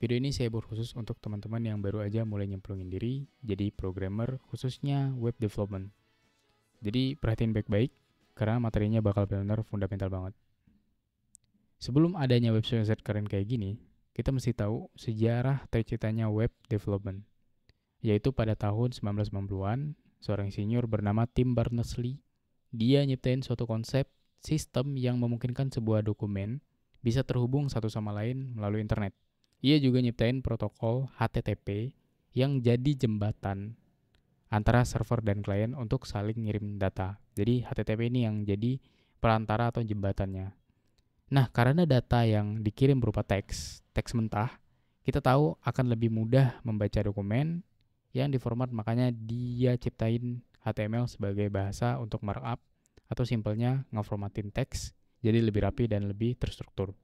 Video ini saya buat khusus untuk teman-teman yang baru aja mulai nyemplungin diri jadi programmer, khususnya web development. Jadi perhatiin baik-baik karena materinya bakal benar-benar fundamental banget. Sebelum adanya website keren kayak gini, kita mesti tahu sejarah terciptanya web development. Yaitu pada tahun 1990-an, seorang insinyur bernama Tim Berners-Lee, dia nyiptain suatu konsep sistem yang memungkinkan sebuah dokumen bisa terhubung satu sama lain melalui internet. Ia juga nyiptain protokol HTTP yang jadi jembatan antara server dan klien untuk saling ngirim data. Jadi HTTP ini yang jadi perantara atau jembatannya. Nah, karena data yang dikirim berupa teks mentah, kita tahu akan lebih mudah membaca dokumen yang diformat, makanya dia ciptain HTML sebagai bahasa untuk markup atau simpelnya ngeformatin teks jadi lebih rapi dan lebih terstruktur.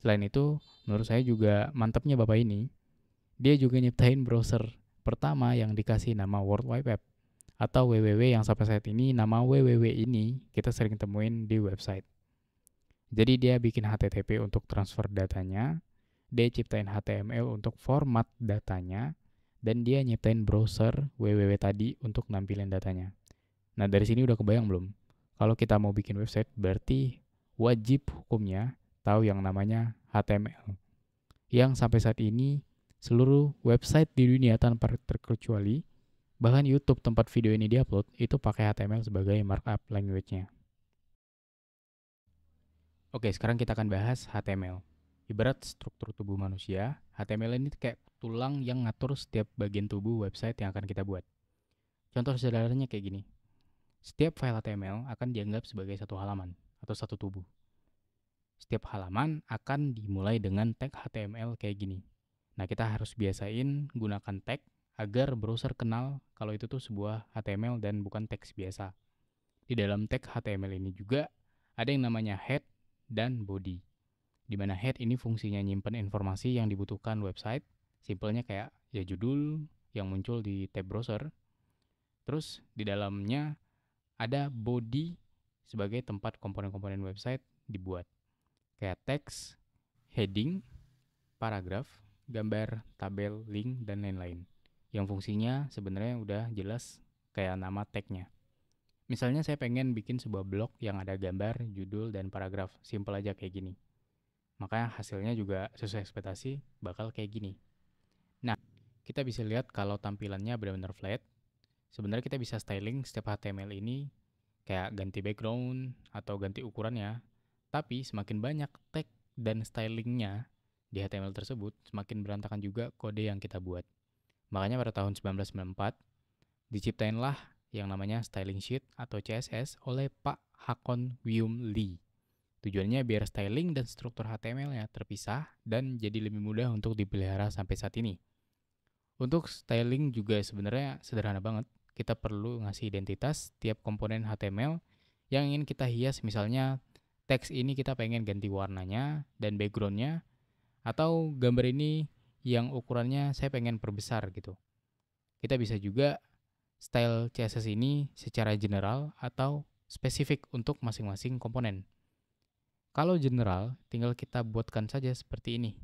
Selain itu, menurut saya juga mantapnya bapak ini, dia juga nyiptain browser pertama yang dikasih nama World Wide Web atau www, yang sampai saat ini nama www ini kita sering temuin di website. Jadi dia bikin HTTP untuk transfer datanya, dia ciptain HTML untuk format datanya, dan dia nyiptain browser www tadi untuk nampilin datanya. Nah, dari sini udah kebayang belum? Kalau kita mau bikin website, berarti wajib hukumnya tahu yang namanya HTML. Yang sampai saat ini, seluruh website di dunia tanpa terkecuali, bahkan YouTube tempat video ini diupload, itu pakai HTML sebagai markup language-nya. Oke, sekarang kita akan bahas HTML. Ibarat struktur tubuh manusia, HTML ini kayak tulang yang ngatur setiap bagian tubuh website yang akan kita buat. Contoh sederhananya kayak gini. Setiap file HTML akan dianggap sebagai satu halaman atau satu tubuh. Setiap halaman akan dimulai dengan tag HTML kayak gini. Nah, kita harus biasain gunakan tag agar browser kenal kalau itu tuh sebuah HTML dan bukan teks biasa. Di dalam tag HTML ini juga ada yang namanya head dan body. Di mana head ini fungsinya nyimpen informasi yang dibutuhkan website, simpelnya kayak ya judul yang muncul di tab browser. Terus di dalamnya ada body sebagai tempat komponen-komponen website dibuat. Kayak teks, heading, paragraf, gambar, tabel, link, dan lain-lain. Yang fungsinya sebenarnya udah jelas kayak nama tagnya. Misalnya saya pengen bikin sebuah blog yang ada gambar, judul, dan paragraf. Simple aja kayak gini. Makanya hasilnya juga sesuai ekspektasi bakal kayak gini. Nah, kita bisa lihat kalau tampilannya benar-benar flat. Sebenarnya kita bisa styling setiap HTML ini kayak ganti background atau ganti ukurannya. Tapi semakin banyak tag dan stylingnya di HTML tersebut, semakin berantakan juga kode yang kita buat. Makanya pada tahun 1994, diciptainlah yang namanya Styling Sheet atau CSS oleh Pak Hakon Wieum Lee. Tujuannya biar styling dan struktur HTML-nya terpisah dan jadi lebih mudah untuk dipelihara sampai saat ini. Untuk styling juga sebenarnya sederhana banget. Kita perlu ngasih identitas tiap komponen HTML yang ingin kita hias, misalnya teks ini kita pengen ganti warnanya dan backgroundnya, atau gambar ini yang ukurannya saya pengen perbesar gitu. Kita bisa juga style CSS ini secara general atau spesifik untuk masing-masing komponen. Kalau general, tinggal kita buatkan saja seperti ini.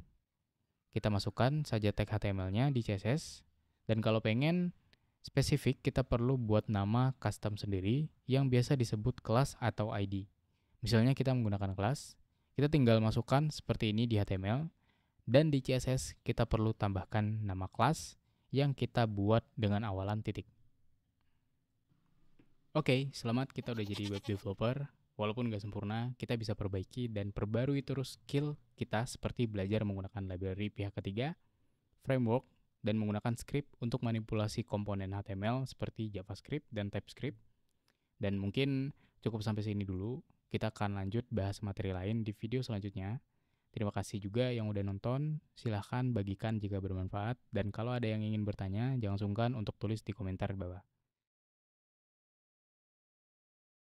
Kita masukkan saja tag HTML-nya di CSS, dan kalau pengen spesifik, kita perlu buat nama custom sendiri yang biasa disebut kelas atau ID. Misalnya kita menggunakan kelas, kita tinggal masukkan seperti ini di HTML, dan di CSS kita perlu tambahkan nama kelas yang kita buat dengan awalan titik. Oke, selamat, kita udah jadi web developer. Walaupun nggak sempurna, kita bisa perbaiki dan perbarui terus skill kita seperti belajar menggunakan library pihak ketiga, framework, dan menggunakan script untuk manipulasi komponen HTML seperti JavaScript dan TypeScript. Dan mungkin cukup sampai sini dulu. Kita akan lanjut bahas materi lain di video selanjutnya. Terima kasih juga yang udah nonton. Silahkan bagikan jika bermanfaat. Dan kalau ada yang ingin bertanya, jangan sungkan untuk tulis di komentar di bawah.